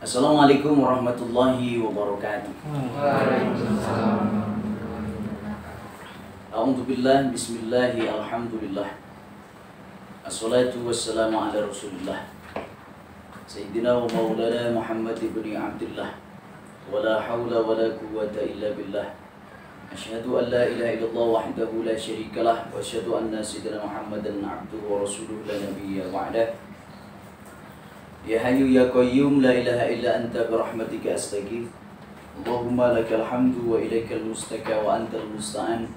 Assalamualaikum warahmatullahi wabarakatuh. Waalaikumsalam. A'udzubillah, bismillah, alhamdulillah. Assalatu wassalamu ala rasulillah Sayyidina wa maulana Muhammad ibn Abdullah. Wala hawla wala quwwata illa billah. Asyhadu an la ilaha illallah wahdahu la syarikalah. Wa asyhadu anna sayyidina Muhammadan abduhu wa rasuluhu la nabiyya ba'dah. Ya hayyu ya qayyum la ilaha illa anta birahmatika astaghith. Allahumma lakal hamdu wa ilaikal mustaka wa antal musta'an.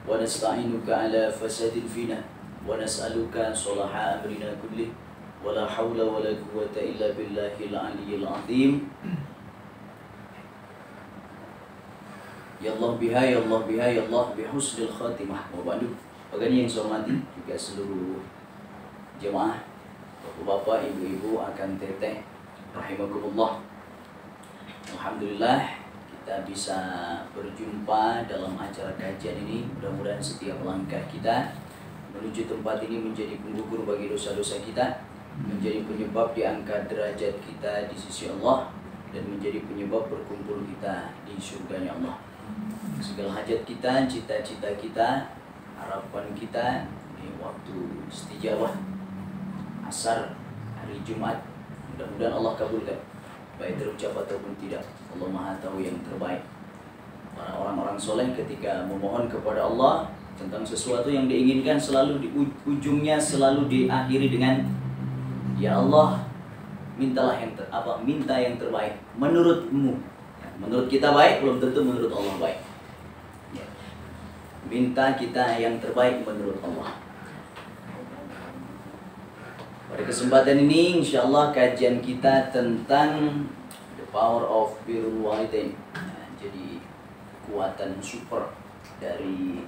Wa nasta'inuka ala fasadil fina wa nas'aluka salaha amrina kullih wa la hawla wa la quwwata illa billahil aliyyil azim. Ya Allah biha ya Allah biha ya Allah bihusnil khatimah. Wa ba'du. Bagi yang saya hormati juga seluruh jemaah, bapak, ibu-ibu, akan teteh rahimakumullah. Alhamdulillah kita bisa berjumpa dalam acara kajian ini. Mudah-mudahan setiap langkah kita menuju tempat ini menjadi penggugur bagi dosa-dosa kita, menjadi penyebab diangkat derajat kita di sisi Allah, dan menjadi penyebab berkumpul kita di surganya Allah. Segala hajat kita, cita-cita kita, harapan kita di waktu istijabah asar hari Jumat, mudah-mudahan Allah kabulkan, baik terucap ataupun tidak. Allah Maha Tahu yang terbaik. Para orang-orang soleh ketika memohon kepada Allah tentang sesuatu yang diinginkan, selalu di ujungnya selalu diakhiri dengan ya Allah, mintalah yang minta yang terbaik menurutmu. Menurut kita baik, belum tentu menurut Allah baik. Ya. Minta kita yang terbaik menurut Allah. Pada kesempatan ini insyaallah kajian kita tentang the power of birrul walidain. Nah, jadi kekuatan super dari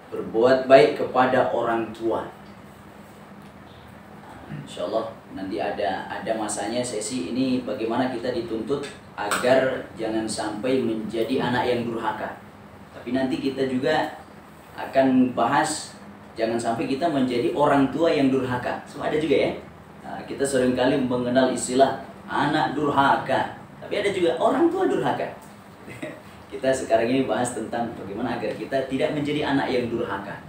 berbuat baik kepada orang tua. Insyaallah nanti ada masanya sesi ini bagaimana kita dituntut agar jangan sampai menjadi anak yang durhaka. Tapi nanti kita juga akan bahas jangan sampai kita menjadi orang tua yang durhaka. So, ada juga ya. Nah, kita seringkali mengenal istilah anak durhaka, tapi ada juga orang tua durhaka. Kita sekarang ini bahas tentang bagaimana agar kita tidak menjadi anak yang durhaka.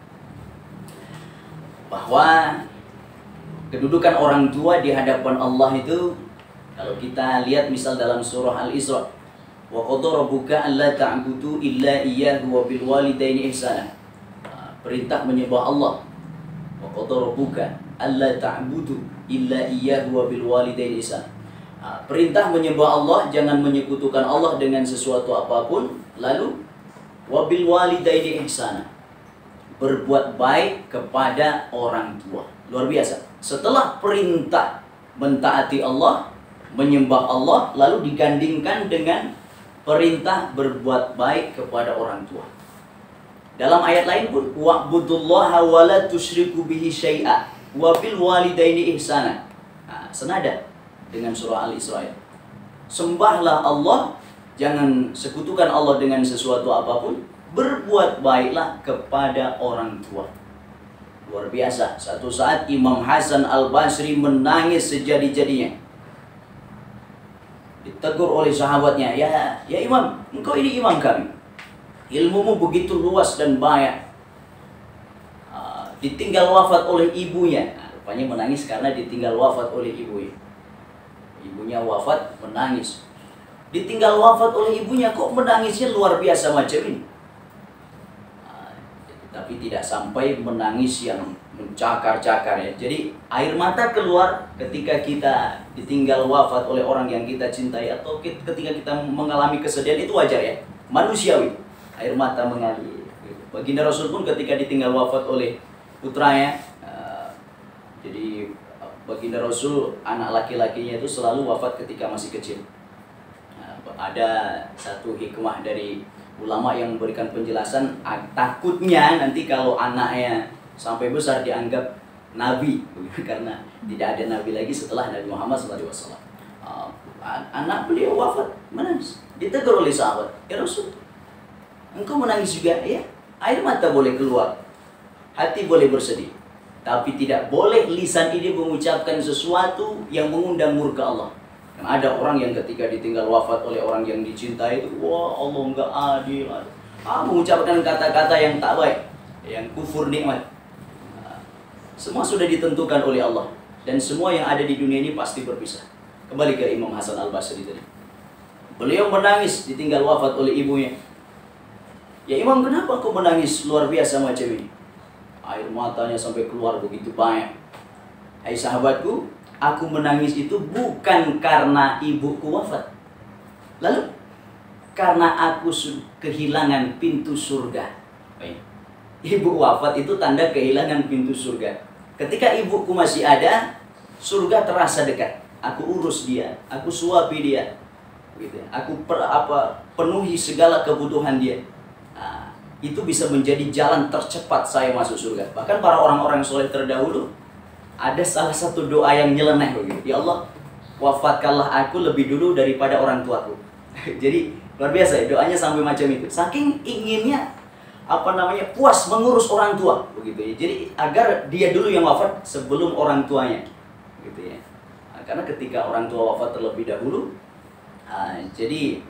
Bahwa kedudukan orang tua di hadapan Allah itu, kalau kita lihat misal dalam surah Al-Isra, wa qadara rabbuka alla ta'budu illa iyyahu wa bil walidaini ihsana. Perintah menyembah Allah. Wa qadara rabbuka alla ta'budu illa iyyahu wa bil walidaini ihsana. Perintah menyembah Allah, jangan menyekutukan Allah dengan sesuatu apapun. Lalu wa bil walidaini ihsana, berbuat baik kepada orang tua. Luar biasa. Setelah perintah mentaati Allah, menyembah Allah, lalu digandingkan dengan perintah berbuat baik kepada orang tua. Dalam ayat lain pun wa'budullaha wa la tusyriku bihi syai'a wa bil walidaini ihsana. Nah, senada dengan surah Al-Isra. Sembahlah Allah, jangan sekutukan Allah dengan sesuatu apapun, berbuat baiklah kepada orang tua. Luar biasa. Satu saat Imam Hasan Al-Basri menangis sejadi-jadinya. Ditegur oleh sahabatnya, ya Imam, engkau ini imam kami. Ilmumu begitu luas dan banyak. Ditinggal wafat oleh ibunya. Nah, rupanya menangis karena ditinggal wafat oleh ibunya. Ibunya wafat, menangis. Ditinggal wafat oleh ibunya, kok menangisnya luar biasa macam ini? Tapi tidak sampai menangis yang mencakar-cakar ya. Jadi air mata keluar ketika kita ditinggal wafat oleh orang yang kita cintai, atau ketika kita mengalami kesedihan, itu wajar ya, manusiawi. Air mata mengalir. Baginda Rasul pun ketika ditinggal wafat oleh putranya, jadi baginda Rasul anak laki-lakinya itu selalu wafat ketika masih kecil. Ada satu hikmah dari ulama yang memberikan penjelasan, takutnya nanti kalau anaknya sampai besar dianggap nabi, karena tidak ada nabi lagi setelah Nabi Muhammad SAW. Anak beliau wafat, menangis, ditegur oleh sahabat, ya Rasul, engkau menangis juga? Ya, air mata boleh keluar, hati boleh bersedih, tapi tidak boleh lisan ini mengucapkan sesuatu yang mengundang murka Allah. Dan ada orang yang ketika ditinggal wafat oleh orang yang dicintai itu, wah Allah nggak adil, mengucapkan kata-kata yang tak baik, yang kufur nikmat. Semua sudah ditentukan oleh Allah, dan semua yang ada di dunia ini pasti berpisah. Kembali ke Imam Hasan Al-Basri tadi. Beliau menangis ditinggal wafat oleh ibunya. Ya Imam, kenapa kau menangis luar biasa macam ini? Air matanya sampai keluar begitu banyak. Hai sahabatku, aku menangis itu bukan karena ibuku wafat. Lalu, karena aku kehilangan pintu surga. Ibu wafat itu tanda kehilangan pintu surga. Ketika ibuku masih ada, surga terasa dekat. Aku urus dia, aku suapi dia, gitu. Aku penuhi segala kebutuhan dia. Nah, itu bisa menjadi jalan tercepat saya masuk surga. Bahkan para orang-orang soleh terdahulu, ada salah satu doa yang nyeleneh begitu. Ya Allah, wafatkanlah aku lebih dulu daripada orang tuaku. Jadi luar biasa ya, doanya sampai macam itu. Saking inginnya puas mengurus orang tua begitu ya. Jadi agar dia dulu yang wafat sebelum orang tuanya, gitu ya. Karena ketika orang tua wafat terlebih dahulu, jadi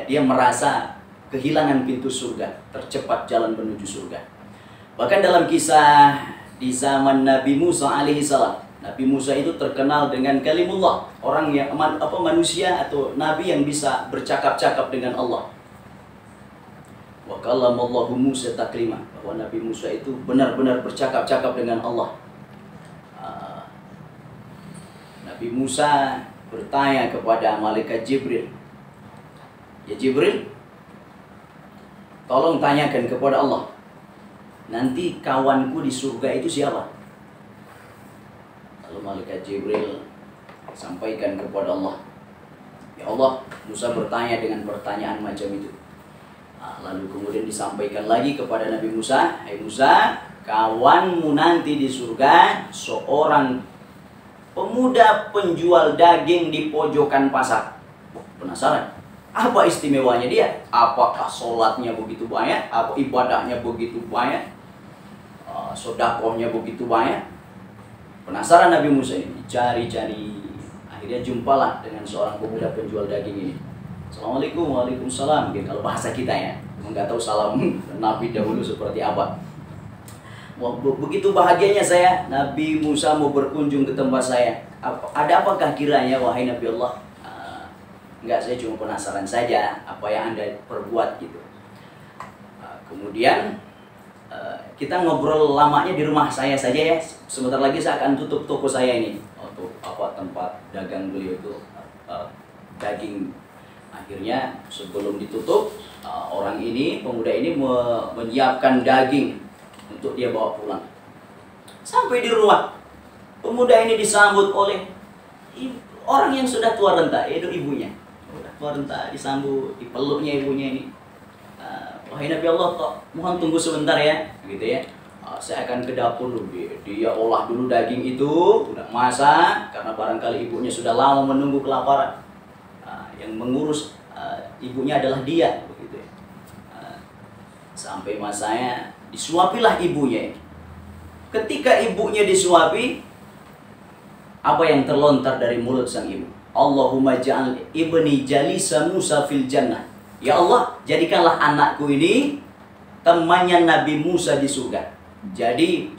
dia merasa kehilangan pintu surga, tercepat jalan menuju surga. Bahkan dalam kisah di zaman Nabi Musa alaihissalam, Nabi Musa itu terkenal dengan kalimullah, orang yang manusia atau nabi yang bisa bercakap-cakap dengan Allah. Wa kallamallahu Musa taklima, bahwa Nabi Musa itu benar-benar bercakap-cakap dengan Allah. Nabi Musa bertanya kepada malaikat Jibril, ya Jibril, tolong tanyakan kepada Allah, nanti kawanku di surga itu siapa? Lalu malaikat Jibril sampaikan kepada Allah, ya Allah, Musa bertanya dengan pertanyaan macam itu. Lalu kemudian disampaikan lagi kepada Nabi Musa, hai Musa, kawanmu nanti di surga seorang pemuda penjual daging di pojokan pasar. Penasaran? Apa istimewanya dia? Apakah sholatnya begitu banyak? Apa ibadahnya begitu banyak? Sodakohnya begitu banyak? Penasaran Nabi Musa ini, cari-cari. Akhirnya jumpalah dengan seorang pemuda penjual daging ini. Assalamualaikum, waalaikumsalam. Kalau bahasa kita ya, nggak tahu salam Nabi dahulu seperti apa. Begitu bahagianya saya, Nabi Musa mau berkunjung ke tempat saya. Ada apakah kiranya, wahai Nabi Allah? Enggak, saya cuma penasaran saja apa yang Anda perbuat gitu. Kemudian kita ngobrol lamanya di rumah saya saja ya. Sebentar lagi saya akan tutup toko saya ini untuk tempat dagang beliau itu daging. Akhirnya sebelum ditutup, pemuda ini menyiapkan daging untuk dia bawa pulang. Sampai di rumah, pemuda ini disambut oleh orang yang sudah tua renta, yaitu ibunya. Sudah tua renta, disambut, dipeluknya ibunya ini. Wahai Nabi Allah, mohon tunggu sebentar ya, gitu ya. Saya akan ke dapur dulu. Dia olah dulu daging itu, udah masak, karena barangkali ibunya sudah lama menunggu kelaparan. Yang mengurus ibunya adalah dia, begitu ya. Sampai masanya disuapilah ibunya. Ketika ibunya disuapi, apa yang terlontar dari mulut sang ibu? Allahumma ja'al ibni jalisa Musa fil jannah. Ya Allah, jadikanlah anakku ini temannya Nabi Musa di surga. Jadi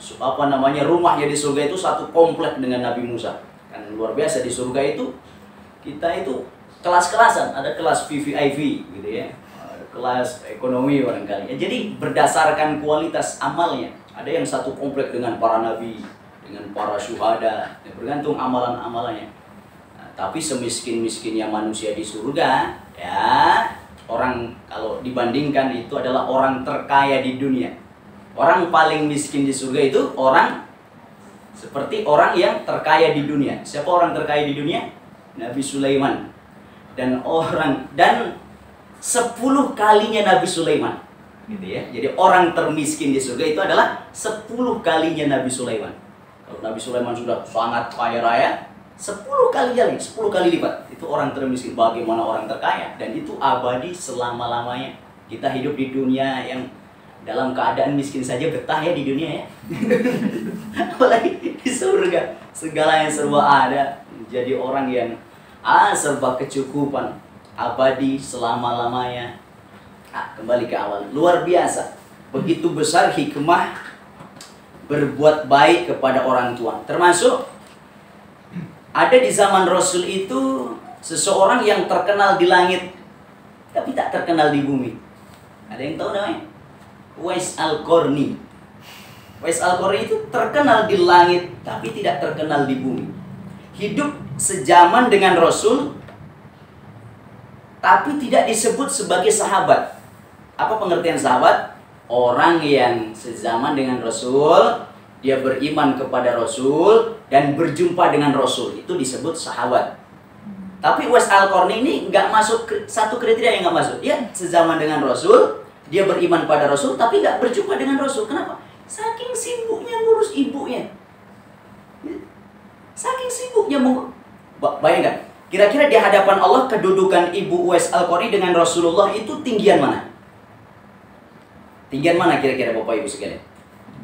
rumahnya di surga itu satu komplek dengan Nabi Musa. Kan luar biasa di surga itu, kita itu kelas-kelasan, ada kelas VVIP gitu ya. Kelas ekonomi barangkali. Jadi berdasarkan kualitas amalnya. Ada yang satu komplek dengan para nabi, dengan para syuhada, bergantung amalan-amalannya. Tapi semiskin-miskinnya manusia di surga, ya orang kalau dibandingkan itu adalah orang terkaya di dunia. Orang paling miskin di surga itu orang seperti orang yang terkaya di dunia. Siapa orang terkaya di dunia? Nabi Sulaiman. Dan 10 kalinya Nabi Sulaiman, gitu ya. Jadi orang termiskin di surga itu adalah 10 kalinya Nabi Sulaiman. Kalau Nabi Sulaiman sudah sangat kaya raya, 10 kali lipat itu orang termiskin. Bagaimana orang terkaya? Dan itu abadi selama-lamanya. Kita hidup di dunia yang dalam keadaan miskin saja betah ya di dunia ya. Apalagi di surga, segala yang serba ada. Jadi orang yang serba kecukupan abadi selama-lamanya. Kembali ke awal, luar biasa. Begitu besar hikmah berbuat baik kepada orang tua. Termasuk ada di zaman Rasul itu seseorang yang terkenal di langit tapi tak terkenal di bumi. Ada yang tahu namanya? Uwais Al-Qarni. Uwais Al-Qarni itu terkenal di langit tapi tidak terkenal di bumi. Hidup sejaman dengan Rasul tapi tidak disebut sebagai sahabat. Apa pengertian sahabat? Orang yang sezaman dengan Rasul, dia beriman kepada Rasul dan berjumpa dengan Rasul, itu disebut sahabat. Tapi Uwais Al-Qarni ini nggak masuk satu kriteria yang nggak masuk. Dia sezaman dengan Rasul, dia beriman pada Rasul, tapi nggak berjumpa dengan Rasul. Kenapa? Saking sibuknya ngurus ibunya. Saking sibuknya bayangkan, kira-kira di hadapan Allah kedudukan ibu Uwais Al-Qarni dengan Rasulullah itu tinggian mana? Tinggian mana kira-kira Bapak Ibu sekalian?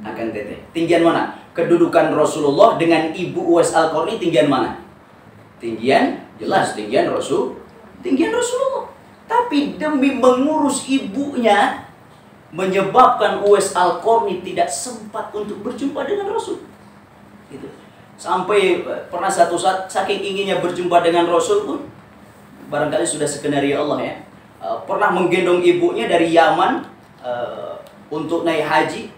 Akan teteh. Tinggian mana? Kedudukan Rasulullah dengan ibu Uwais Al-Qarni tinggian mana? Tinggian, jelas tinggian Rasul. Tinggian Rasulullah. Tapi demi mengurus ibunya, menyebabkan Uwais Al-Qarni tidak sempat untuk berjumpa dengan Rasul. Gitu. Sampai pernah satu saat saking inginnya berjumpa dengan Rasul pun, barangkali sudah skenario Allah ya, pernah menggendong ibunya dari Yaman untuk naik haji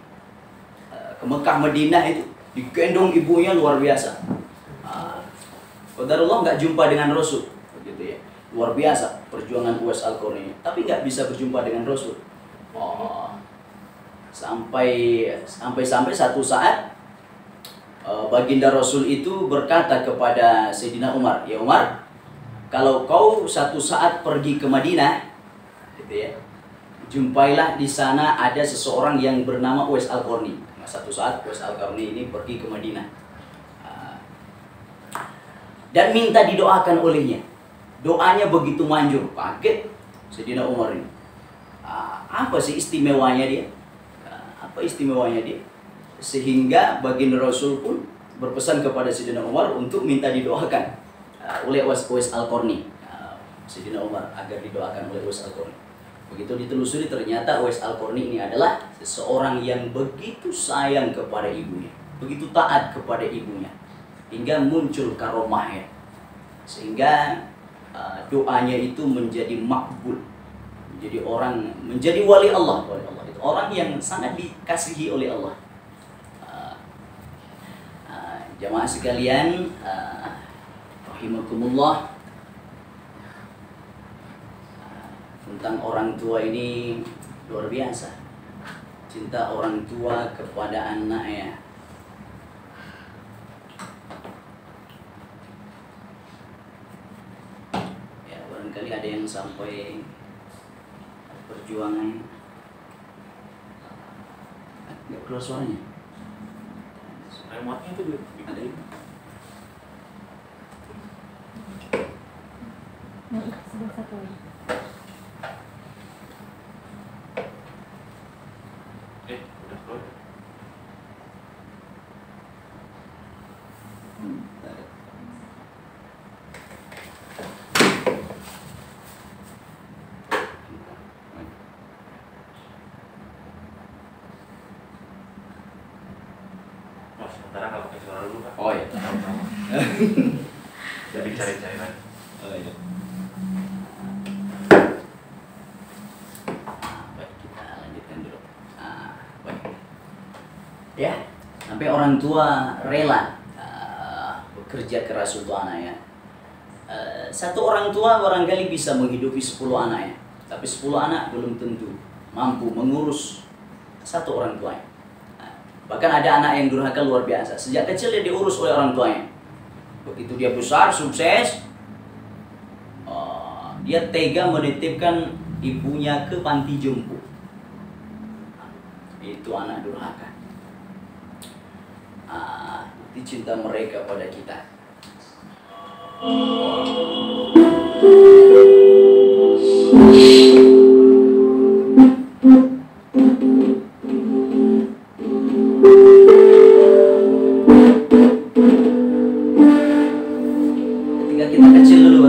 ke Mekah Madinah, itu digendong ibunya luar biasa. Qadarullah nggak jumpa dengan Rasul, begitu ya. Luar biasa perjuangan Uwais Al-Qarni, tapi nggak bisa berjumpa dengan Rasul. Sampai satu saat baginda Rasul itu berkata kepada Sayyidina Umar, ya Umar, kalau kau satu saat pergi ke Madinah, gitu ya, jumpailah di sana ada seseorang yang bernama Uwais Al-Qarni. Nah, satu saat Uwais Al-Qarni ini pergi ke Madinah dan minta didoakan olehnya. Doanya begitu manjur, kaget Sayyidina Umar ini. Apa sih istimewanya dia? Apa istimewanya dia? Sehingga baginda Rasul pun berpesan kepada Sayyidina Umar untuk minta didoakan oleh Uwais Al-Qarni. Sayyidina Umar agar didoakan oleh Uwais Al-Qarni. Begitu ditelusuri, ternyata Uwais Al-Qarni ini adalah seseorang yang begitu sayang kepada ibunya, begitu taat kepada ibunya, hingga muncul karomahnya, sehingga doanya itu menjadi makbul, menjadi wali Allah. Itu orang yang sangat dikasihi oleh Allah. Jamaah sekalian, rahimakumullah, tentang orang tua ini luar biasa. Cinta orang tua kepada anaknya. Ya, barangkali ada yang sampai perjuangan. Nggak keluar suaranya. Remote-nya itu ada ini. Sebelah satu lagi. udah keluar. Sementara nggak pakai suara dulu kan? Oh iya. Jadi cari-cari lagi. Oh iya. Baik, kita lanjutkan dulu. Baik. Ya, sampai orang tua rela bekerja keras untuk anaknya. Satu orang tua barangkali bisa menghidupi 10 anaknya, tapi 10 anak belum tentu mampu mengurus satu orang tuanya. Bahkan ada anak yang durhaka luar biasa. Sejak kecil dia diurus oleh orang tuanya. Begitu dia besar, sukses, dia tega menitipkan ibunya ke panti jompo. Itu anak durhaka. Itu cinta mereka pada kita. Ketika kita kecil dulu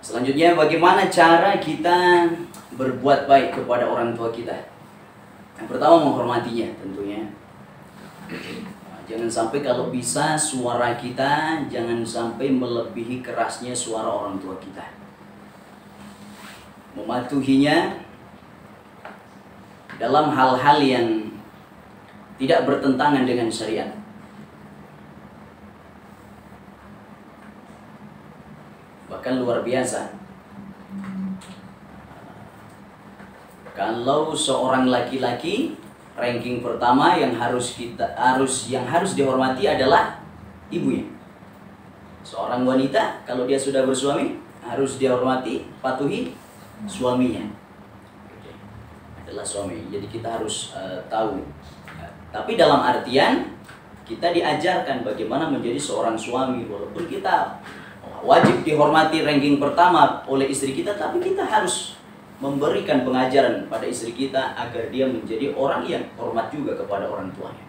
Selanjutnya, bagaimana cara kita berbuat baik kepada orang tua kita? Yang pertama, menghormatinya tentunya. Jangan sampai kalau bisa suara kita jangan sampai melebihi kerasnya suara orang tua kita. Mematuhinya dalam hal-hal yang tidak bertentangan dengan syariat. Bahkan luar biasa, kalau seorang laki-laki, ranking pertama yang harus dihormati adalah ibunya. Seorang wanita kalau dia sudah bersuami harus dihormati, patuhi suaminya. Adalah suami. Jadi kita harus tahu. Tapi dalam artian kita diajarkan bagaimana menjadi seorang suami, walaupun kita wajib dihormati ranking pertama oleh istri kita, tapi kita harus memberikan pengajaran pada istri kita agar dia menjadi orang yang hormat juga kepada orang tuanya.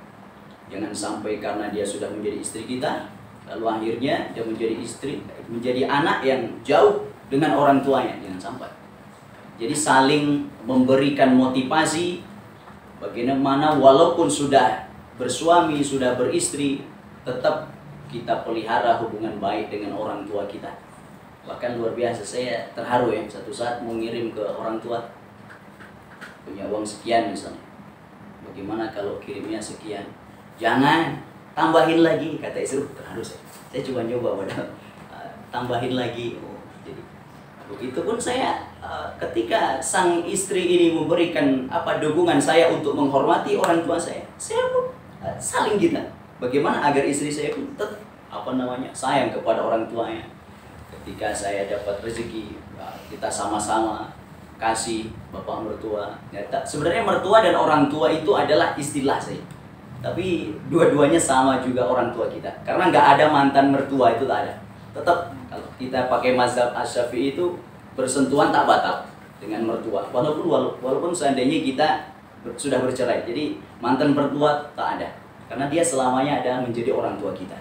Jangan sampai karena dia sudah menjadi istri kita, lalu akhirnya dia menjadi anak yang jauh dengan orang tuanya. Jangan sampai. Jadi saling memberikan motivasi bagaimana walaupun sudah bersuami, sudah beristri, tetap kita pelihara hubungan baik dengan orang tua kita. Bahkan luar biasa, saya terharu ya, satu saat mau ngirim ke orang tua, punya uang sekian misalnya, bagaimana kalau kirimnya sekian? Jangan, tambahin lagi, kata istri. Terharu saya coba nyoba padahal tambahin lagi. Jadi begitu pun saya ketika sang istri ini memberikan dukungan saya untuk menghormati orang tua saya pun saling kita. Bagaimana agar istri saya pun tetap sayang kepada orang tuanya. Ketika saya dapat rezeki, kita sama-sama kasih bapak mertua. Sebenarnya mertua dan orang tua itu adalah istilah saya. Tapi dua-duanya sama juga orang tua kita. Karena nggak ada mantan mertua, itu tak ada. Tetap kalau kita pakai mazhab Asy-Syafi'i itu bersentuhan tak batal dengan mertua. Walaupun seandainya kita sudah bercerai. Jadi mantan mertua tak ada. Karena dia selamanya ada menjadi orang tua kita.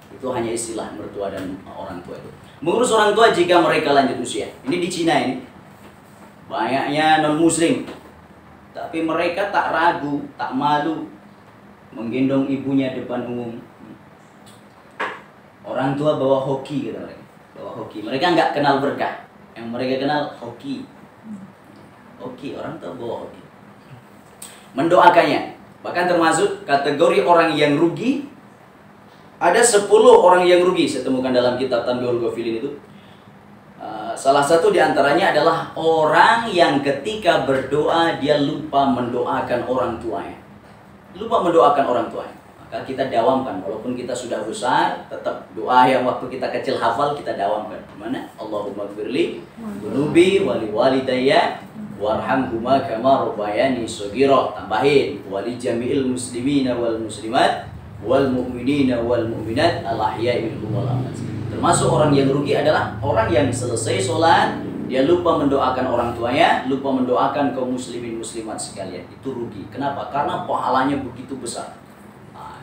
Itu hanya istilah mertua dan orang tua itu. Mengurus orang tua jika mereka lanjut usia. Ini di Cina ini. Banyaknya non-muslim. Tapi mereka tak ragu, tak malu menggendong ibunya depan umum. Orang tua bawa hoki kata mereka. Bawa hoki. Mereka nggak kenal berkah. Yang mereka kenal hoki. Hoki, orang tua bawa hoki. Mendoakannya. Bahkan termasuk kategori orang yang rugi. Ada 10 orang yang rugi saya temukan dalam kitab Tanbihul Ghafilin itu. Salah satu diantaranya adalah orang yang ketika berdoa dia lupa mendoakan orang tuanya. Lupa mendoakan orang tuanya. Maka kita dawamkan, walaupun kita sudah besar, tetap doa yang waktu kita kecil hafal kita dawamkan. Mana? Allahumma gfirli dunubi wali walidayya warhamhuma kama rabbayani shaghira. Tambahin wali jami'il muslimina wal muslimat wal mu'minina wal mu'minat al ahya'i minhum wal amwat. Termasuk orang yang rugi adalah orang yang selesai sholat dia lupa mendoakan orang tuanya, lupa mendoakan kaum muslimin muslimat sekalian. Itu rugi. Kenapa? Karena pahalanya begitu besar. Nah,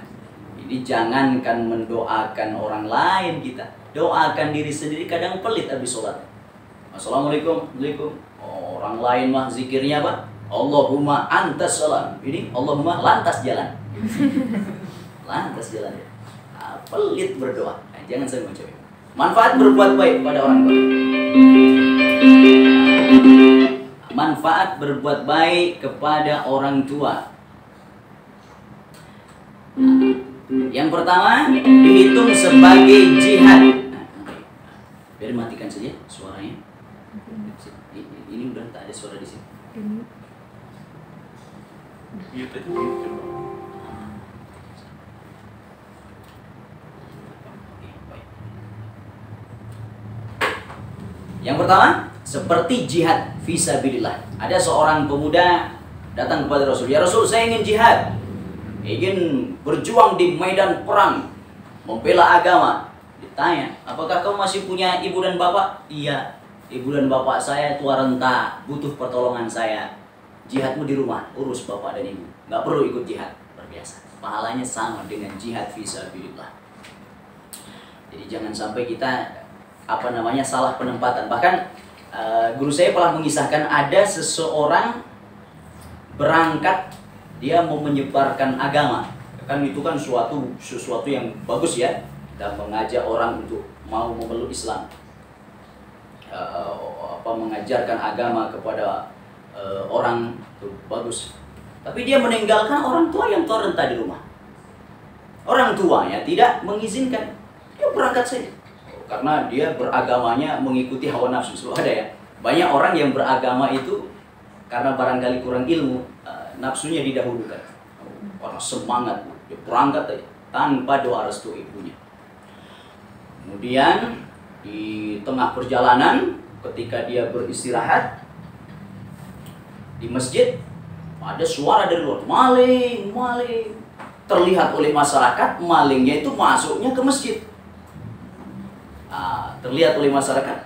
ini jangankan mendoakan orang lain kita, doakan diri sendiri kadang pelit habis sholat. Assalamualaikum, waalaikum. Orang lain mah zikirnya apa? Allahumma antas salam. Ini Allahumma lantas jalan. Lantas jalan ya. Nah, pelit berdoa. Nah, jangan sering mencoba. Manfaat berbuat baik kepada orang tua. Manfaat berbuat baik kepada orang tua. Yang pertama dihitung sebagai jihad. Biar matikan saja suaranya. Ini udah tak ada suara di sini. Gitu aja. Yang pertama, seperti jihad fisabilillah. Ada seorang pemuda datang kepada Rasul. Ya Rasul, saya ingin jihad. Ingin berjuang di medan perang. Membela agama. Ditanya, apakah kamu masih punya ibu dan bapak? Iya, ibu dan bapak saya tua renta, butuh pertolongan saya. Jihadmu di rumah, urus bapak dan ibu. Nggak perlu ikut jihad. Berbiasa. Pahalanya sama dengan jihad fisabilillah. Jadi jangan sampai kita salah penempatan. Bahkan guru saya pernah mengisahkan ada seseorang berangkat dia mau menyebarkan agama. Kan itu kan sesuatu yang bagus ya. Dan mengajak orang untuk mau memeluk Islam. Mengajarkan agama kepada orang itu bagus. Tapi dia meninggalkan orang tua yang tua renta di rumah. Orang tuanya tidak mengizinkan. Dia berangkat saja. Karena dia beragamanya mengikuti hawa nafsu. Selalu ada ya. Banyak orang yang beragama itu karena barangkali kurang ilmu, nafsunya didahulukan. Orang semangat, dia berangkat aja, tanpa doa restu ibunya. Kemudian di tengah perjalanan, ketika dia beristirahat di masjid, ada suara dari luar, maling, maling. Terlihat oleh masyarakat, malingnya itu masuknya ke masjid. Terlihat oleh masyarakat,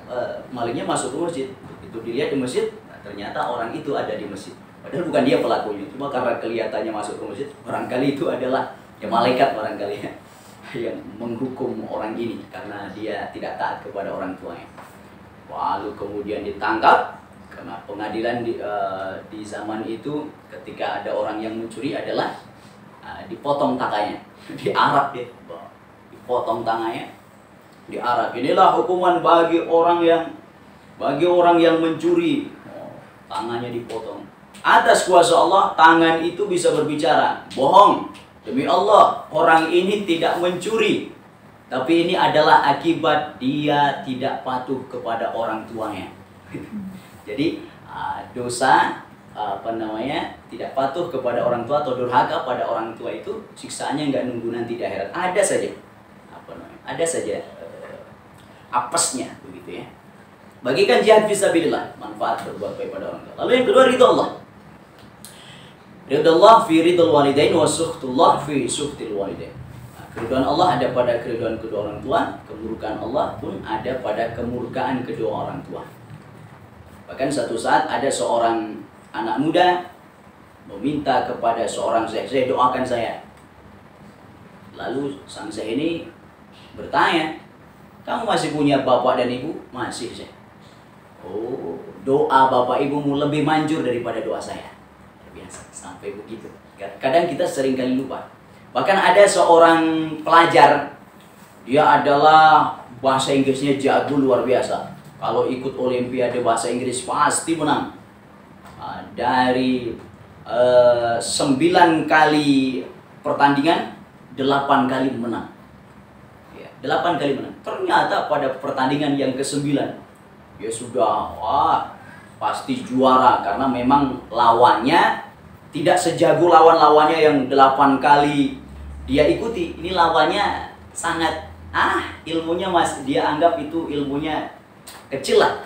malingnya masuk ke masjid. Itu dilihat di masjid, ternyata orang itu ada di masjid. Padahal bukan dia pelakunya, cuma karena kelihatannya masuk ke masjid, barangkali itu adalah ya malaikat barangkali ya, yang menghukum orang ini karena dia tidak taat kepada orang tuanya. Lalu kemudian ditangkap, karena pengadilan di zaman itu ketika ada orang yang mencuri adalah dipotong tangannya, diarak dia, dipotong tangannya. Diarak. Inilah hukuman bagi orang yang mencuri. Tangannya dipotong. Atas kuasa Allah, tangan itu bisa berbicara. Bohong. Demi Allah, orang ini tidak mencuri. Tapi ini adalah akibat dia tidak patuh kepada orang tuanya. Jadi dosa tidak patuh kepada orang tua atau durhaka pada orang tua itu siksaannya nggak nunggu nanti di akhirat. Ada saja. Ada saja apesnya begitu ya. Bagikan jihad fisabilillah, manfaat berbuat baik pada orang tua. Lalu yang kedua, ridha Allah. Ridha Allah fi ridhal walidain wa sukhtullah fi sukhtil walidain. Keridhaan Allah ada pada keridhaan kedua orang tua, kemurkaan Allah pun ada pada kemurkaan kedua orang tua. Bahkan satu saat ada seorang anak muda meminta kepada seorang syekh, doakan saya. Lalu sang syekh ini bertanya, kamu masih punya bapak dan ibu? Masih, saya. Oh, doa bapak ibumu lebih manjur daripada doa saya. Biasa, sampai begitu. Kadang kita sering kali lupa. Bahkan ada seorang pelajar Dia adalah bahasa Inggrisnya jago luar biasa. Kalau ikut Olimpiade bahasa Inggris pasti menang. Dari 9 kali pertandingan, 8 kali menang. 8 kali menang. Ternyata pada pertandingan yang ke-9 dia sudah pasti juara, karena memang lawannya tidak sejago lawan-lawannya yang 8 kali dia ikuti. Ini lawannya sangat ilmunya dia anggap itu ilmunya kecil lah.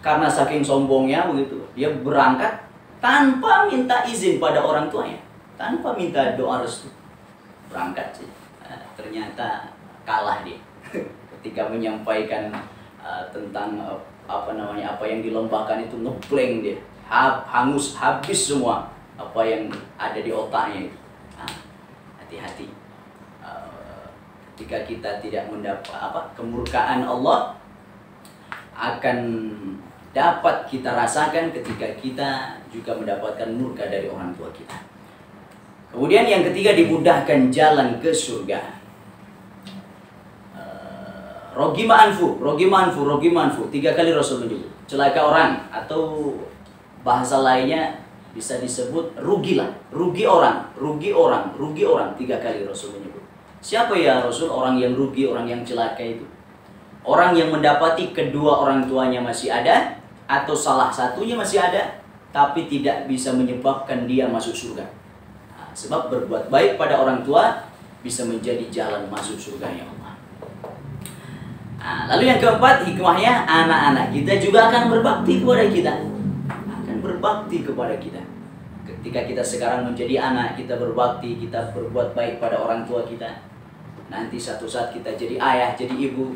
Karena saking sombongnya begitu, dia berangkat tanpa minta izin pada orang tuanya, tanpa minta doa restu. Berangkat sih. Ternyata kalah dia ketika menyampaikan tentang apa yang dilombakan itu, ngeblank dia, habis semua apa yang ada di otaknya itu. Hati-hati ketika kita tidak mendapat kemurkaan Allah, akan dapat kita rasakan ketika kita juga mendapatkan murka dari orang tua kita. Kemudian yang ketiga, dimudahkan jalan ke surga. Rogima anfu, 3 kali Rasul menyebut. Celaka orang, atau bahasa lainnya bisa disebut rugilah, rugi orang, 3 kali Rasul menyebut. Siapa ya Rasul orang yang rugi, orang yang celaka itu? Orang yang mendapati kedua orang tuanya masih ada, atau salah satunya masih ada, tapi tidak bisa menyebabkan dia masuk surga. Sebab berbuat baik pada orang tua bisa menjadi jalan masuk surganya Allah. Lalu yang keempat, hikmahnya, anak-anak kita juga akan berbakti kepada kita. Ketika kita sekarang menjadi anak, kita berbakti, kita berbuat baik pada orang tua kita. Nanti satu saat kita jadi ayah, jadi ibu,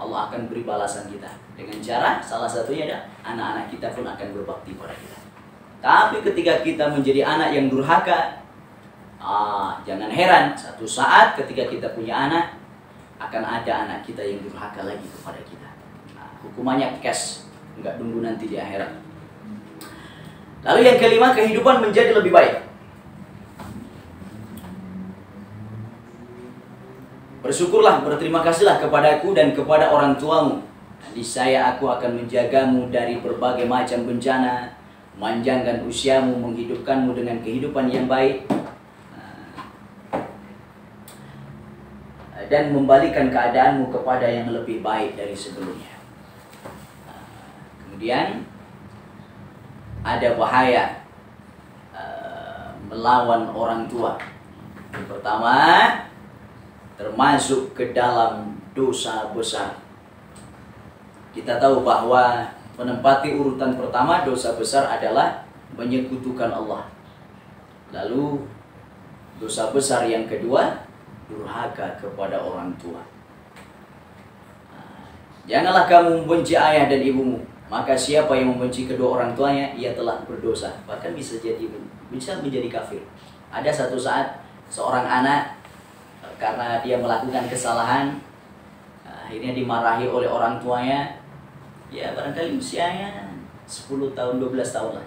Allah akan beri balasan kita. Dengan cara, salah satunya adalah anak-anak kita pun akan berbakti pada kita. Tapi ketika kita menjadi anak yang durhaka, jangan heran, satu saat ketika kita punya anak, akan ada anak kita yang durhaka lagi kepada kita. Hukumannya cash, nggak tunggu nanti di akhirat. Lalu yang kelima, kehidupan menjadi lebih baik. Bersyukurlah, berterima kasihlah kepadaku dan kepada orang tuamu. Niscaya aku akan menjagamu dari berbagai macam bencana, memanjangkan usiamu, menghidupkanmu dengan kehidupan yang baik, dan membalikan keadaanmu kepada yang lebih baik dari sebelumnya. Kemudian ada bahaya melawan orang tua. Yang pertama, termasuk ke dalam dosa besar. Kita tahu bahwa menempati urutan pertama dosa besar adalah menyekutukan Allah. Lalu dosa besar yang kedua, durhaka kepada orang tua. Janganlah kamu membenci ayah dan ibumu, maka siapa yang membenci kedua orang tuanya, ia telah berdosa, bahkan bisa menjadi kafir. Ada satu saat seorang anak, karena dia melakukan kesalahan, akhirnya dimarahi oleh orang tuanya. Ya barangkali usianya 10 tahun, 12 tahun lah.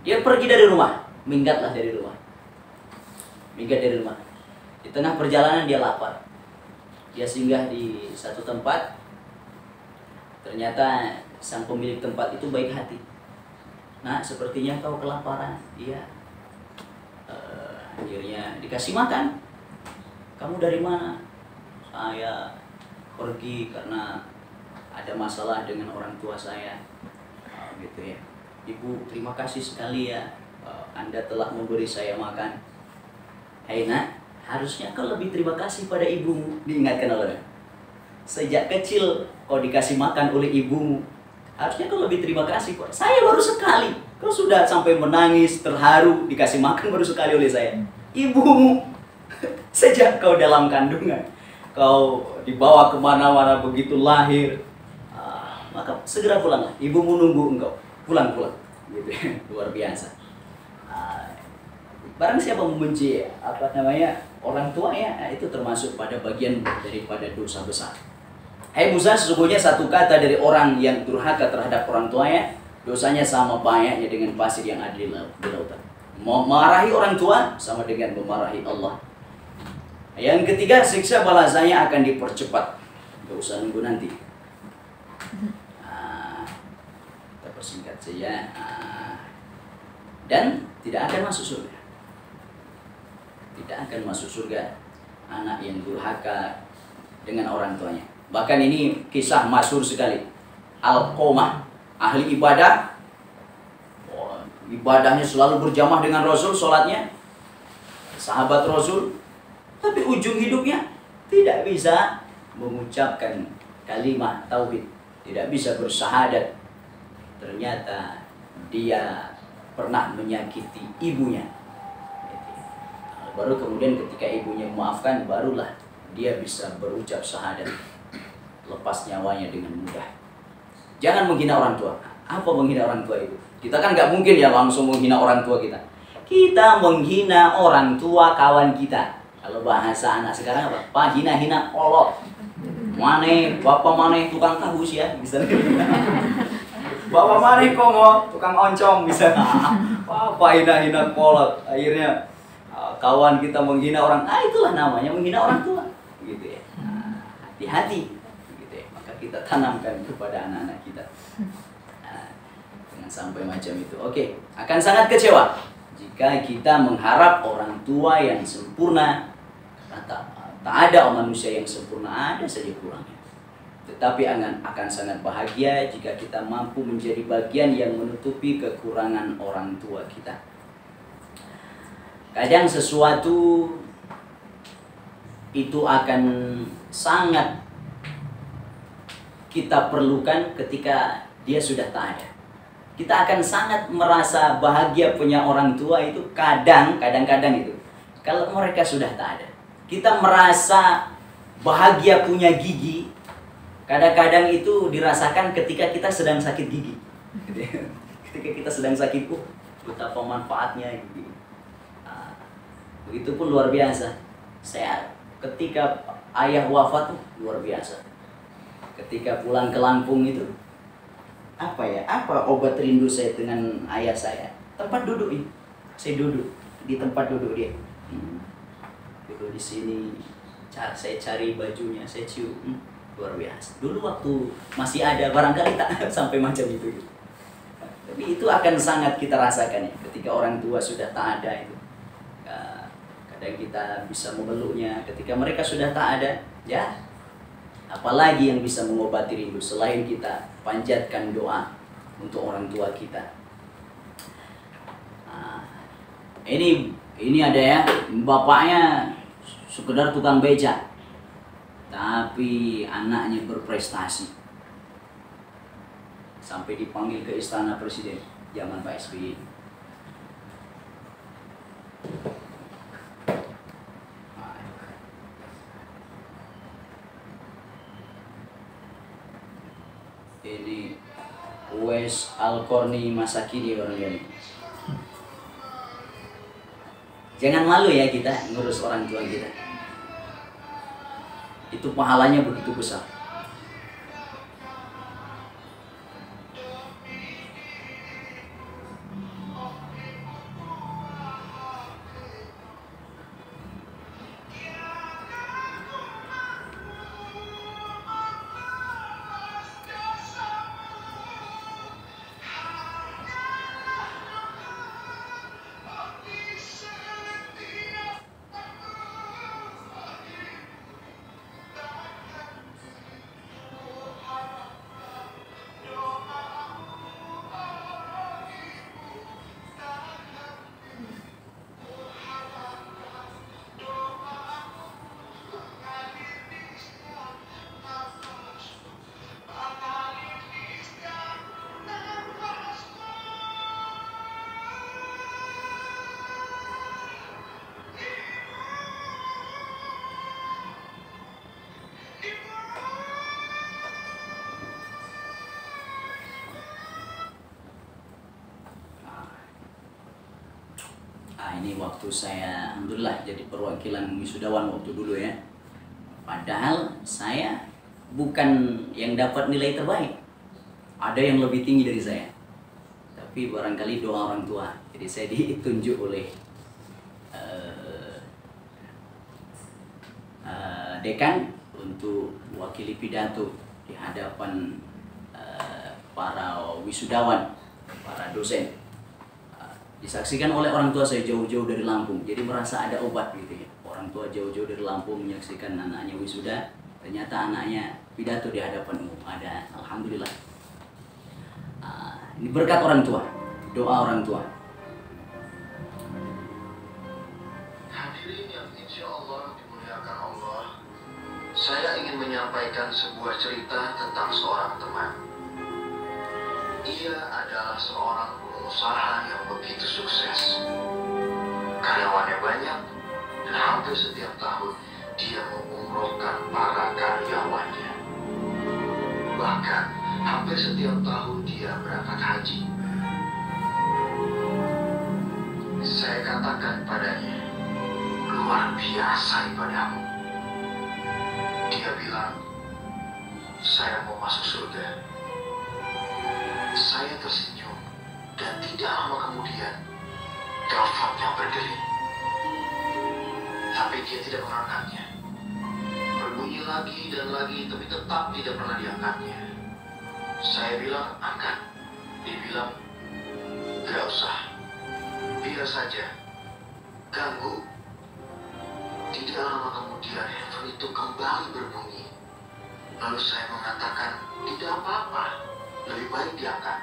Dia pergi dari rumah, minggat dari rumah. Di tengah perjalanan dia lapar. Dia singgah di satu tempat. Ternyata sang pemilik tempat itu baik hati. Nah, sepertinya kau kelaparan. Iya. Akhirnya dikasih makan. Kamu dari mana? Saya pergi karena ada masalah dengan orang tua saya. Gitu ya. Ibu, terima kasih sekali ya. Anda telah memberi saya makan. Hai nak, harusnya kau lebih terima kasih pada ibumu. Diingatkan oleh sejak kecil kau dikasih makan oleh ibumu, harusnya kau lebih terima kasih. Saya baru sekali, kau sudah sampai menangis, terharu, dikasih makan baru sekali oleh saya. Ibumu, sejak kau dalam kandungan, kau dibawa kemana-mana begitu lahir, maka segera pulanglah. Ibumu nunggu engkau, pulang. Gitu. Luar biasa. Barang siapa membenci orang tuanya, itu termasuk pada bagian daripada dosa besar. Hai Musa, sesungguhnya satu kata dari orang yang durhaka terhadap orang tuanya, dosanya sama banyaknya dengan pasir yang ada di lautan. Memarahi orang tua sama dengan memarahi Allah Yang ketiga, siksa balasannya akan dipercepat. Gak usah nunggu nanti. Kita persingkat saja. Dan tidak akan masuk surga. Tidak akan masuk surga anak yang durhaka dengan orang tuanya. Bahkan ini kisah masyhur sekali. Alqamah, ahli ibadah, ibadahnya selalu berjamaah dengan Rasul, sholatnya sahabat Rasul, tapi ujung hidupnya tidak bisa mengucapkan kalimat tauhid, tidak bisa bersyahadat. Ternyata dia pernah menyakiti ibunya. Baru kemudian ketika ibunya memaafkan, barulah dia bisa berucap syahadat, lepas nyawanya dengan mudah. Jangan menghina orang tua. Apa menghina orang tua itu? Kita kan nggak mungkin ya langsung menghina orang tua kita. Kita menghina orang tua kawan kita. Kalau bahasa anak sekarang apa? Pak hina-hina kolot. Mane, bapak mane tukang tahu sih ya, bisa. Bapak mane kongo tukang oncom bisa. Bapak hina-hina kolot. Akhirnya kawan kita menghina orang. Itulah namanya menghina orang tua. Gitu ya. Hati-hati. Gitu ya. Maka kita tanamkan kepada anak-anak kita. Jangan sampai macam itu. Oke, akan sangat kecewa jika kita mengharap orang tua yang sempurna. Tak ada manusia yang sempurna, ada saja kurangnya. Tetapi akan sangat bahagia jika kita mampu menjadi bagian yang menutupi kekurangan orang tua kita. Kadang sesuatu itu akan sangat kita perlukan ketika dia sudah tak ada. Kita akan sangat merasa bahagia punya orang tua itu kadang-kadang itu kalau mereka sudah tak ada. Kita merasa bahagia punya gigi kadang-kadang itu dirasakan ketika kita sedang sakit gigi. Ketika kita sedang sakit, betapa manfaatnya gigi. Begitupun luar biasa. Saya ketika ayah wafat luar biasa. Ketika pulang ke Lampung itu, apa obat rindu saya dengan ayah saya? Tempat duduk ini. Saya duduk di tempat duduk dia. Duduk di sini, saya cari bajunya, saya cium. Luar biasa. Dulu waktu masih ada, barangkali tak sampai macam itu. Tapi itu akan sangat kita rasakan ya, ketika orang tua sudah tak ada itu. Kadang kita bisa memeluknya ketika mereka sudah tak ada, ya. Apalagi yang bisa mengobati rindu selain kita panjatkan doa untuk orang tua kita. Ini ada ya, bapaknya sekedar tukang beca, tapi anaknya berprestasi sampai dipanggil ke istana presiden zaman Pak SBY. Ini Uwais Al-Qarni masa kini barangkali. Jangan malu ya kita ngurus orang tua kita. Itu pahalanya begitu besar. Ini waktu saya alhamdulillah jadi perwakilan wisudawan waktu dulu ya. Padahal saya bukan yang dapat nilai terbaik. Ada yang lebih tinggi dari saya. Tapi barangkali doa orang tua. Jadi saya ditunjuk oleh dekan untuk mewakili pidato di hadapan para wisudawan, para dosen. Disaksikan oleh orang tua saya jauh-jauh dari Lampung, jadi merasa ada obat gitu ya. Orang tua jauh-jauh dari Lampung menyaksikan anaknya wisuda, ternyata anaknya pidato di hadapan umum. Ada, alhamdulillah. Ini berkat orang tua, doa orang tua. Hadirin yang insya Allah dimuliakan Allah, saya ingin menyampaikan sebuah cerita tentang seorang teman. Ia adalah seorang pengusaha yang begitu sukses. Karyawannya banyak, dan hampir setiap tahun dia mengumrohkan para karyawannya. Bahkan hampir setiap tahun dia berangkat haji. Saya katakan padanya, luar biasa ibadahmu. Dia bilang, saya mau masuk surga. Saya tersenyum, dan tidak lama kemudian teleponnya berdering. Tapi dia tidak mengangkatnya. Berbunyi lagi dan lagi, tapi tetap tidak pernah diangkatnya. Saya bilang, angkat. Dia bilang, gak usah, biar saja. Ganggu. Tidak lama kemudian handphone itu kembali berbunyi. Lalu saya mengatakan, tidak apa-apa, lebih baik diangkat.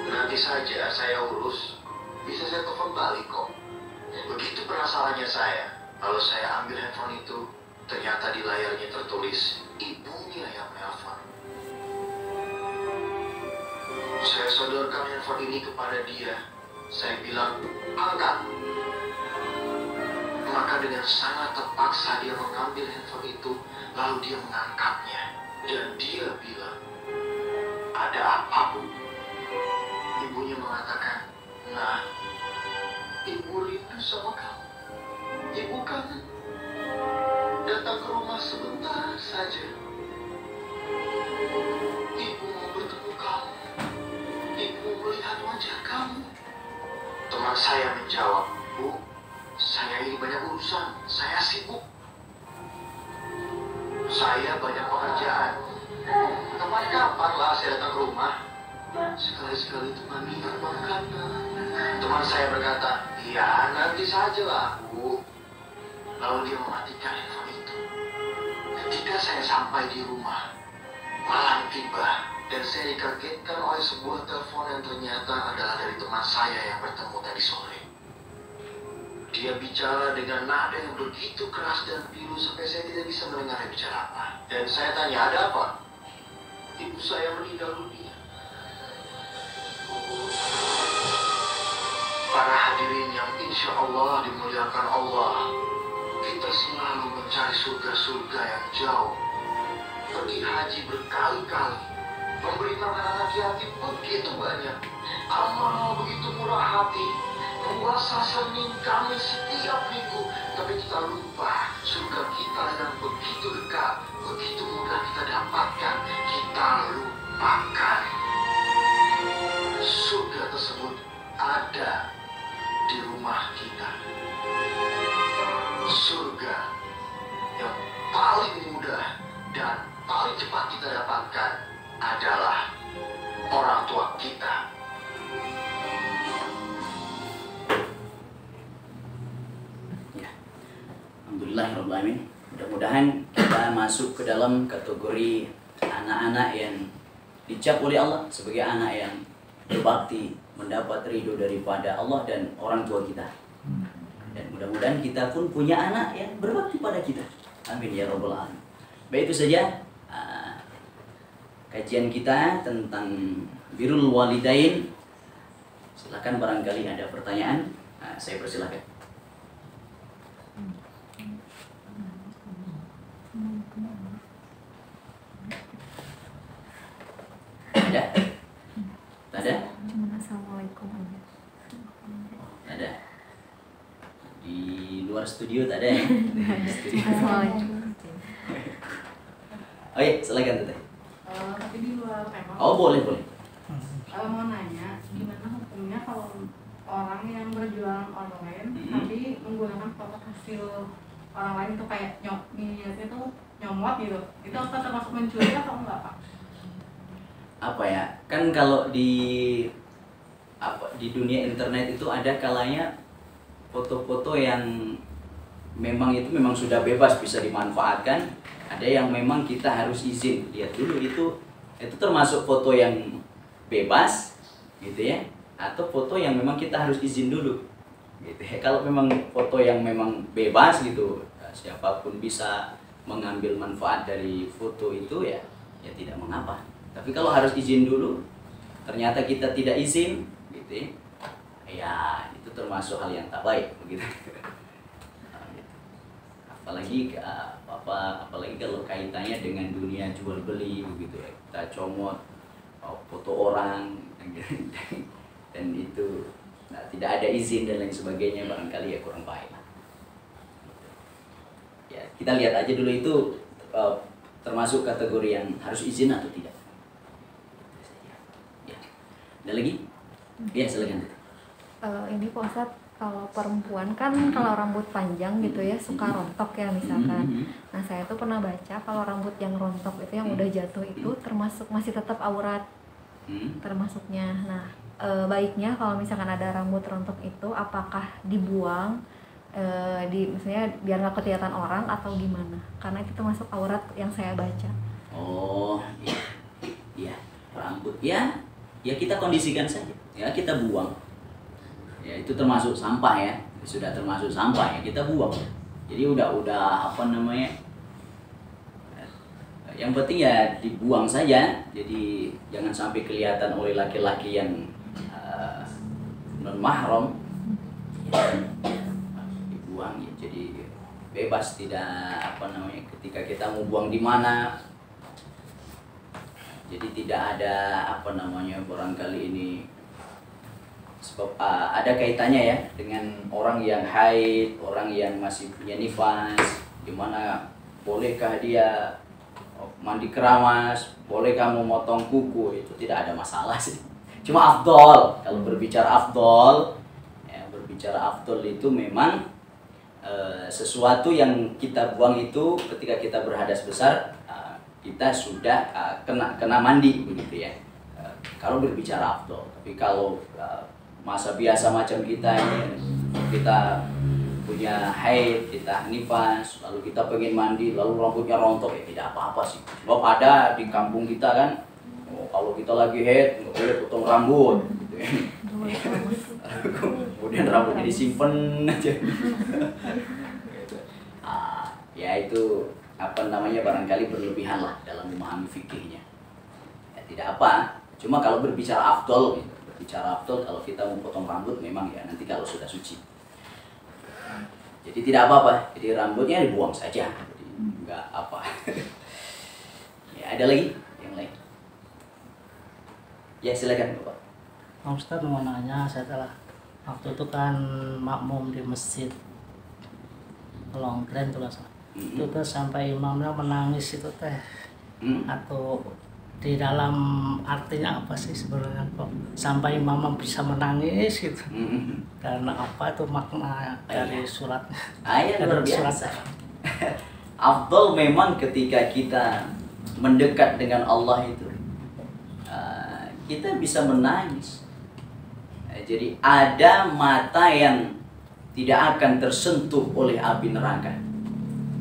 Nanti saja saya urus, bisa saya telepon balik kok. Begitu penasarannya saya. Lalu saya ambil handphone itu, ternyata di layarnya tertulis, ibunya yang menelpon. Saya sodorkan handphone ini kepada dia. Saya bilang, angkat. Maka dengan sangat terpaksa dia mengambil handphone itu, lalu dia mengangkatnya. Dan dia bilang, ada apa, Bu? Ibunya mengatakan, nah, Ibu rindu sama kamu. Ibu kangen. Datang ke rumah sebentar saja. Ibu mau bertemu kamu. Ibu melihat wajah kamu. Teman saya menjawab, Bu, saya ini banyak urusan. Saya sibuk. Saya banyak pekerjaan. Kapan-kapan lah saya datang ke rumah. Sekali-sekali teman ingat makanan. Teman saya berkata, iya nanti saja lah, Bu. Lalu dia mematikan handphone itu. Ketika saya sampai di rumah, malam tiba dan saya dikagetkan oleh sebuah telepon yang ternyata adalah dari teman saya yang bertemu tadi sore. Dia bicara dengan nada yang begitu keras dan pilu sampai saya tidak bisa mendengar dia bicara apa. Dan saya tanya, ada apa? Ibu saya meninggal dunia. Para hadirin yang insya Allah dimuliakan Allah, kita selalu mencari surga-surga yang jauh. Pergi haji berkali-kali, memberi makan anak yatim begitu banyak, amal begitu murah hati, puasa Senin Kamis setiap minggu, tapi kita lupa surga kita yang begitu dekat, begitu mudah kita dapatkan, kita lupakan. Surga tersebut ada di rumah kita. Surga yang paling mudah dan paling cepat kita dapatkan adalah orang tua kita. Ya, alhamdulillahirrahmanirrahim. Mudah-mudahan kita masuk ke dalam kategori anak-anak yang dicap oleh Allah sebagai anak yang berbakti, mendapat ridho daripada Allah dan orang tua kita. Dan mudah-mudahan kita pun punya anak yang berbakti pada kita. Amin ya rabbal alamin. Baik, itu saja kajian kita tentang birrul walidain. Silakan barangkali ada pertanyaan, saya persilakan. Ada? Ada? Assalamualaikum. Ada. Di luar studio tak ada ya? Studio. Assalamualaikum. Oh iya, silakan Teteh. Tapi di luar tema. Oh, boleh. Mau nanya, gimana hukumnya kalau orang yang berjualan online tapi menggunakan produk hasil orang lain itu kayak niatnya tuh nyomot gitu, itu apa termasuk mencuri atau enggak Pak? Apa ya, kan kalau di dunia internet itu ada kalanya foto-foto yang memang sudah bebas bisa dimanfaatkan, ada yang memang kita harus izin. Lihat dulu itu termasuk foto yang bebas gitu ya, atau foto yang memang kita harus izin dulu gitu ya. Kalau memang foto yang memang bebas gitu, siapapun bisa mengambil manfaat dari foto itu ya tidak mengapa. Tapi kalau harus izin dulu, ternyata kita tidak izin gitu ya itu termasuk hal yang tak baik begitu. Apalagi kalau kaitannya dengan dunia jual beli begitu ya, kita comot foto orang dan itu tidak ada izin dan lain sebagainya, barangkali ya kurang baik lah. Ya, kita lihat aja dulu itu termasuk kategori yang harus izin atau tidak. Ya. Ada lagi? Ya, silakan. Ini Pak Ustadz, kalau perempuan kan kalau rambut panjang gitu ya suka rontok ya misalkan. Nah saya tuh pernah baca kalau rambut yang rontok itu yang udah jatuh itu termasuk masih tetap aurat termasuknya. Nah baiknya kalau misalkan ada rambut rontok itu apakah dibuang misalnya biar nggak kelihatan orang atau gimana? Karena itu termasuk aurat yang saya baca. Oh iya, rambut ya kita kondisikan saja ya, kita buang. Ya itu termasuk sampah ya, sudah termasuk sampah ya, kita buang. Jadi udah apa namanya, yang penting ya dibuang saja. Jadi jangan sampai kelihatan oleh laki-laki yang non mahram ya, dibuang ya. Jadi bebas, tidak apa namanya, ketika kita mau buang di mana, jadi tidak ada apa namanya, barangkali ini sebab ada kaitannya ya dengan orang yang haid, orang yang masih punya nifas, dimana bolehkah dia mandi keramas, bolehkah memotong kuku, itu tidak ada masalah sih. Cuma afdol, kalau berbicara afdol, ya, berbicara afdol itu memang sesuatu yang kita buang itu ketika kita berhadas besar, kita sudah kena mandi begitu ya. Kalau berbicara afdol, tapi kalau masa biasa macam kita ini, kita punya haid, kita nifas, lalu kita pengen mandi, lalu rambutnya rontok, ya tidak apa-apa sih. Sebab ada di kampung kita kan, kalau kita lagi haid nggak boleh potong rambut, gitu ya. Kemudian rambutnya disimpan aja. Ya itu apa namanya, barangkali berlebihan lah dalam memahami fikihnya. Ya, tidak apa, cuma kalau berbicara afdol gitu. Bicara afdol kalau kita mau potong rambut memang ya nanti kalau sudah suci. Jadi tidak apa-apa, jadi rambutnya dibuang saja, jadi enggak apa. Ya, ada lagi yang lain? Ya silakan Bapak. Pak Ustadz mau nanya, saya telah waktu itu kan makmum di masjid Longkren tuh lah, itu tuh sampai imamnya menangis itu teh, atau di dalam artinya apa sih sebenarnya kok sampai imam bisa menangis gitu? Karena apa itu makna dari suratnya? Ayat luar biasa. Afdal memang ketika kita mendekat dengan Allah itu, kita bisa menangis. Jadi ada mata yang tidak akan tersentuh oleh api neraka.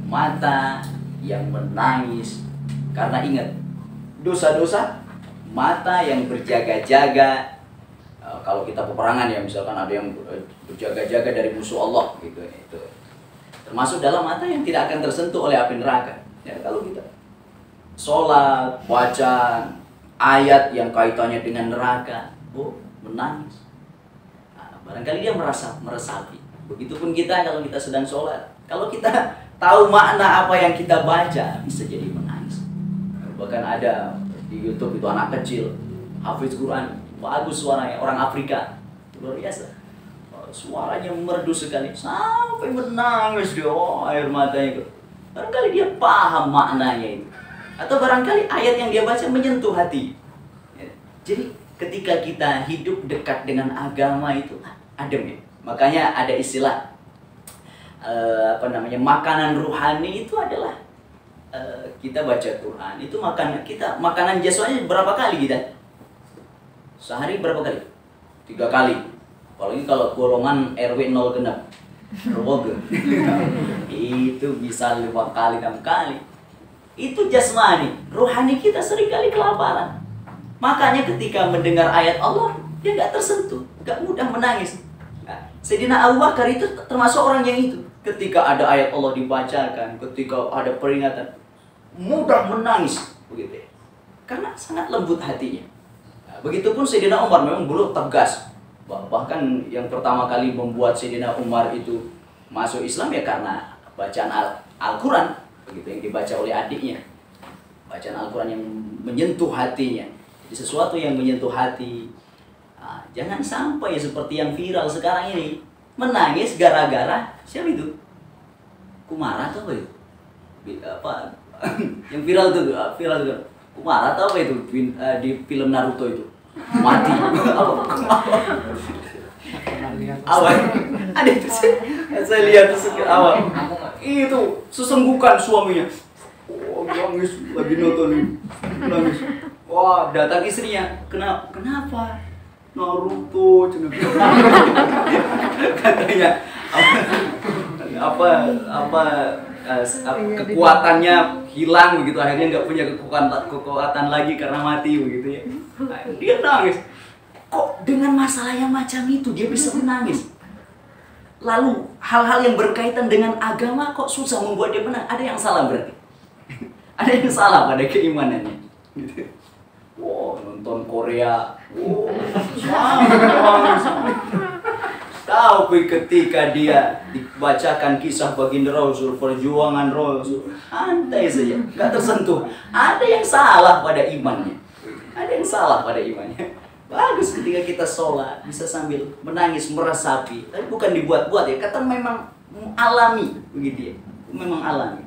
Mata yang menangis karena ingat dosa-dosa, mata yang berjaga-jaga. Kalau kita peperangan ya, misalkan ada yang berjaga-jaga dari musuh Allah gitu, itu termasuk dalam mata yang tidak akan tersentuh oleh api neraka. Ya, kalau kita sholat, baca ayat yang kaitannya dengan neraka, menangis. Barangkali dia meresapi. Begitupun kita kalau kita sedang sholat, kalau kita tahu makna apa yang kita baca, bisa jadi menangis. Bahkan ada di YouTube itu anak kecil hafiz Quran, bagus suaranya, orang Afrika, luar biasa, suaranya merdu sekali sampai menangis dia, air matanya itu. Barangkali dia paham maknanya itu, atau barangkali ayat yang dia baca menyentuh hati. Jadi ketika kita hidup dekat dengan agama itu adem ya. Makanya ada istilah makanan rohani itu adalah kita baca Quran. Itu makanan jasmani berapa kali kita? Sehari berapa kali? 3 kali. Apalagi kalau golongan RW 0 genap. Itu bisa 5 kali, 6 kali. Itu jasmani. Rohani kita seringkali kelaparan. Makanya ketika mendengar ayat Allah, dia nggak tersentuh, nggak mudah menangis. Nah, Sayyidina Abu Bakar itu termasuk orang yang itu. Ketika ada ayat Allah dibacakan, ketika ada peringatan, mudah menangis, begitu ya. Karena sangat lembut hatinya. Nah, begitupun Sayyidina Umar memang belum tegas. Bahkan yang pertama kali membuat Sayyidina Umar itu masuk Islam ya karena bacaan Al-Quran, begitu yang dibaca oleh adiknya. Bacaan Al-Quran yang menyentuh hatinya. Jadi sesuatu yang menyentuh hati. Nah, jangan sampai seperti yang viral sekarang ini, menangis gara-gara siapa itu? Kumara atau apa itu? Apa? Yang viral itu Kumara atau apa itu di film Naruto itu? Mati. Awal ada itu saya lihat awal itu sesenggukan suaminya. Oh, nangis lagi nonton ini. Nangis. Wah, datang istrinya. Kenapa? Naruto katanya kekuatannya hilang begitu, akhirnya nggak punya kekuatan lagi karena mati begitu ya. Dia nangis. Kok dengan masalah yang macam itu dia bisa menangis? Lalu hal-hal yang berkaitan dengan agama kok susah membuat dia menang? Ada yang salah berarti? Ada yang salah pada keimanannya gitu. Wow, nonton Korea. Wow, tapi ketika dia dibacakan kisah baginda Rasul, perjuangan Rasul, santai saja, nggak tersentuh. Ada yang salah pada imannya. Ada yang salah pada imannya. Bagus ketika kita sholat bisa sambil menangis, meresapi. Tapi bukan dibuat-buat ya, kata memang alami begitu ya. Memang alami.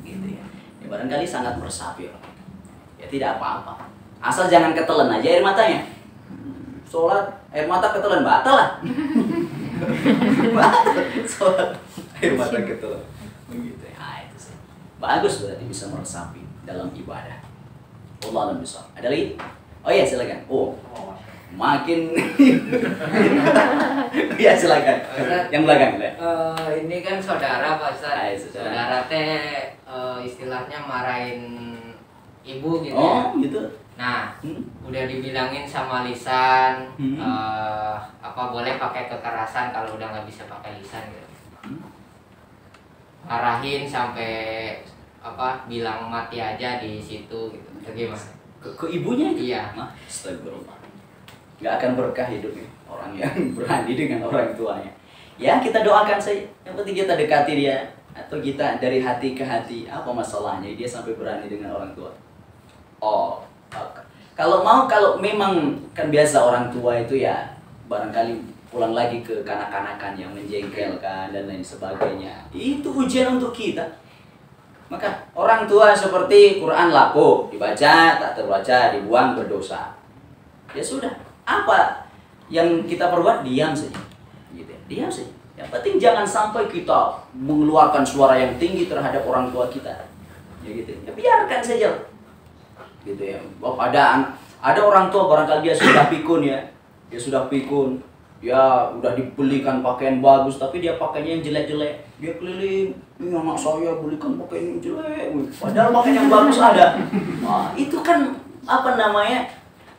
Gitu ya. Ya barangkali sangat meresapi orang. Ya tidak apa-apa. Asal jangan ketelan aja air matanya. Sholat air mata ketelan batal lah. Sholat air mata ketelan. Begitu ya. Nah, itu sih. Bagus berarti bisa meresapi dalam ibadah. Allah alam bisa. Ada lagi? Oh iya silakan. Oh, makin. Iya silakan. Yang belakang. Ini kan saudara Pak Ustaz. Saudara teh istilahnya marahin ibu gitu. Oh gitu. Nah, udah dibilangin sama lisan, boleh pakai kekerasan kalau udah nggak bisa pakai lisan gitu. Marahin sampai bilang mati aja di situ gitu. Bagaimana? Ke ibunya itu? Iya. Astagfirullah. Nggak akan berkah hidupnya orang yang berani dengan orang tuanya. Ya kita doakan saja. Yang penting kita dekati dia atau kita dari hati ke hati. Apa masalahnya dia sampai berani dengan orang tua? Oh, kalau memang kan biasa orang tua itu ya barangkali pulang lagi ke kanak-kanakan yang menjengkelkan dan lain sebagainya. Itu ujian untuk kita. Maka orang tua seperti Quran laku, dibaca, tak terbaca, dibuang, berdosa. Ya sudah, apa yang kita perbuat? Diam saja. Gitu ya. Diam saja. Yang penting jangan sampai kita mengeluarkan suara yang tinggi terhadap orang tua kita. Ya gitu. Ya biarkan saja. Gitu ya. Ada orang tua barangkali dia sudah pikun ya. Dia sudah pikun. Ya udah dibelikan pakaian bagus tapi dia pakainya yang jelek-jelek. Dia keliling, ini anak saya belikan pakaian yang jelek. Padahal pakaian yang bagus ada. Wah, itu kan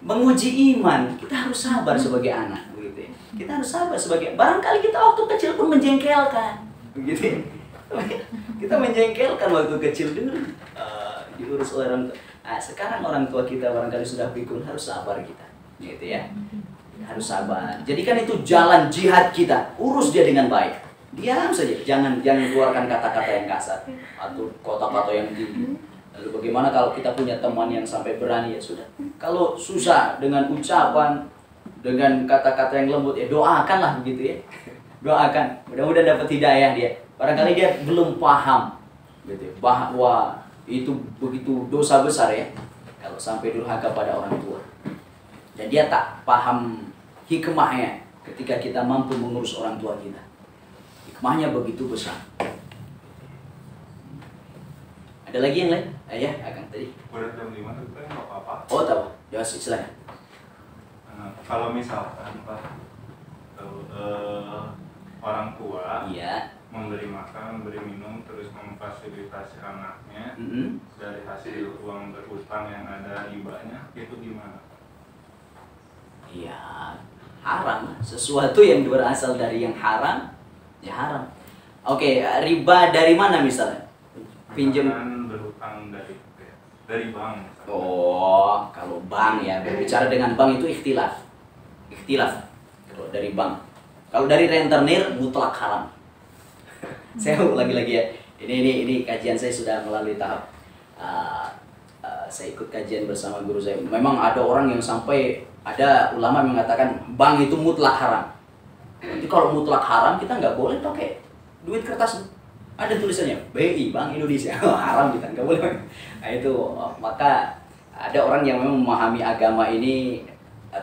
menguji iman. Kita harus sabar sebagai anak, begitu ya. Kita harus sabar sebagai barangkali kita waktu kecil pun menjengkelkan, begitu ya. Kita menjengkelkan waktu kecil dulu diurus oleh orang tua. Nah, sekarang orang tua kita barangkali sudah pikun, harus sabar kita, gitu ya. Harus sabar. Jadikan itu jalan jihad kita. Urus dia dengan baik. Diam saja. Jangan keluarkan kata-kata yang kasar atau kata-kata yang tinggi. Lalu bagaimana kalau kita punya teman yang sampai berani? Ya sudah. Kalau susah dengan ucapan, dengan kata-kata yang lembut, ya doakanlah begitu ya. Doakan. Mudah-mudahan dapat hidayah dia. Barangkali dia belum paham, gitu ya, bahwa itu begitu dosa besar ya. Kalau sampai durhaka pada orang tua. Dan dia tak paham hikmahnya ketika kita mampu mengurus orang tua kita. hikmahnya begitu besar. Ada lagi yang lain? Ya, Akang tadi. Udah jam 5 tuh nggak apa-apa. Oh, tahu. Ya, silakan. Kalau misalkan Pak, orang tua Iya. memberi makan, memberi minum, terus memfasilitasi anaknya dari hasil uang berhutang yang ada ribanya, itu gimana? Iya, haram. Sesuatu yang berasal dari yang haram, ya haram. Oke, riba dari mana misalnya? Pinjam. Misalkan berhutang dari bank. Misalkan. Oh, kalau bank ya, berbicara dengan bank itu ikhtilaf. Kalau dari bank. Kalau dari rentenir mutlak haram. Saya lagi-lagi ya. Ini kajian saya sudah melalui tahap. Saya ikut kajian bersama guru saya. Memang ada orang yang sampai ada ulama mengatakan bank itu mutlak haram. Jadi kalau mutlak haram kita nggak boleh pakai duit kertas. Ada tulisannya BI Bank Indonesia. Haram kita nggak boleh. Nah itu maka ada orang yang memang memahami agama ini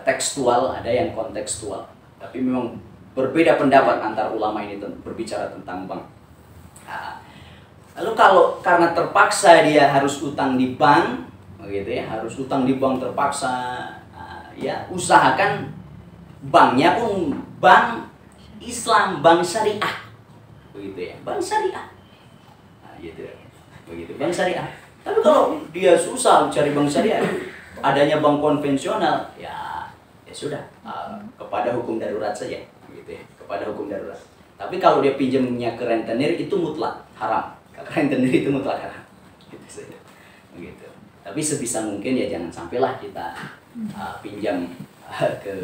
tekstual, ada yang kontekstual. Tapi memang berbeda pendapat antar ulama ini berbicara tentang bank. Lalu kalau karena terpaksa dia harus utang di bank, begitu ya, harus utang di bank terpaksa, ya usahakan banknya pun bank Islam, bank syariah, begitu ya, bank syariah, gitu, begitu, bank syariah. Tapi kalau dia susah cari bank syariah, adanya bank konvensional, ya sudah, kepada hukum darurat saja, gitu ya, kepada hukum darurat. Tapi kalau dia pinjamnya ke rentenir itu mutlak haram. Rentenir itu mutlak haram. Gitu saja. Begitu. Tapi sebisa mungkin ya jangan sampailah kita pinjam ke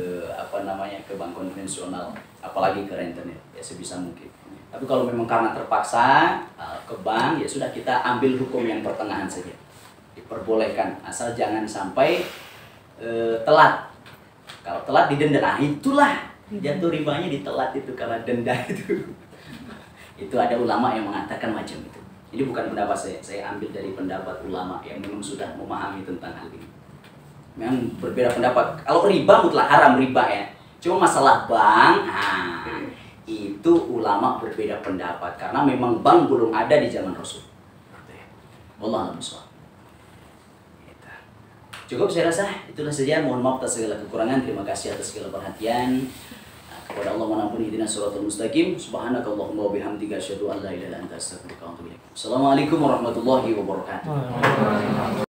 ke bank konvensional, apalagi ke rentenir. Ya sebisa mungkin. Tapi kalau memang karena terpaksa ke bank, ya sudah kita ambil hukum yang pertengahan saja. Diperbolehkan asal jangan sampai telat. Kalau telat didenda, nah itulah jatuh ribanya ditelat itu karena denda itu. Itu ada ulama yang mengatakan macam itu. Ini bukan pendapat saya ambil dari pendapat ulama yang memang sudah memahami tentang hal ini. Memang berbeda pendapat. Kalau riba mutlak haram riba ya. Cuma masalah bank, itu ulama berbeda pendapat karena memang bank belum ada di zaman Rasul. Wallahu a'lam. Cukup saya rasa, itulah saja. Mohon maaf atas segala kekurangan. Terima kasih atas segala perhatian. Kepada Allah menampuni ihdinas shiratal mustaqim. Subhanakallahumma wa bihamdika asyhadu an la ilaha illa anta astaghfiruka wa atubu ilaik. Assalamualaikum warahmatullahi wabarakatuh.